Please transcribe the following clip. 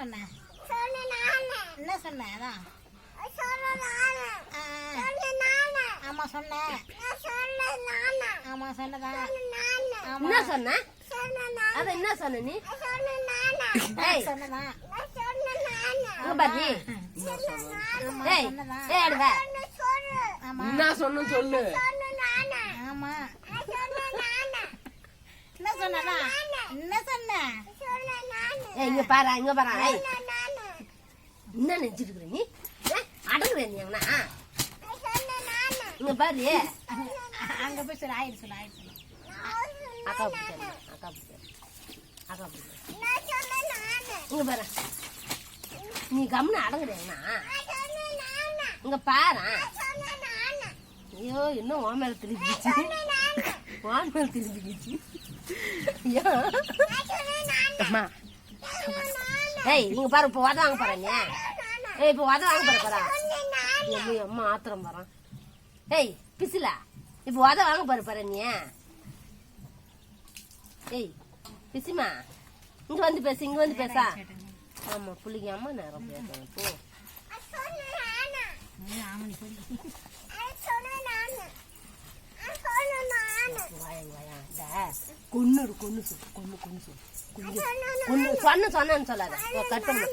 சொன்ன என்ன சொன்ன அதான் ஆமா சொன்னேன் ஆமா சொன்னதா என்ன சொன்ன அத என்ன சொன்ன நீ சொன்னதா பாத்தி என்ன சொன்ன சொல்லு. ஆமா என்ன சொன்னதா என்ன சொன்ன இங்க பாரு இங்க பாரு என்ன நினைச்சிருக்கிற நீ அடங்குற நீ இங்க பாரு அங்க போய் சொல்லு ஆயிடுச்சு சொல்லு ஆயிடுச்சு அக்கா பிடிச்ச அக்கா பிடிச்ச அக்கா பிடிச்ச இங்க பாரு நீ கம்னு அடங்குறேன்னா இங்க பாரு ஐயோ இன்னும் ஓ மேல திரும்பிச்சு ஓ மேல திரும்பிச்சு அம்மா ஏய் நீங்க பாரு இப்ப உத வாங்க போற நீ ஏய் இப்ப உத வாங்க போற பாரு அம்மா ஆத்திரம் போறான் ஏய் பிசிலா இப்ப உத வாங்க போற நீ ஏய் பிசிமா இங்க வந்து பேசு இங்க வந்து பேசா ஆமா புள்ளிக்கு அம்மா நேரம் பேசணும் போ கொன்னு கொன்னு கொன்னு கொன்னு சொன்னு சொன்னான்னு சொல்லாத கட் பண்ண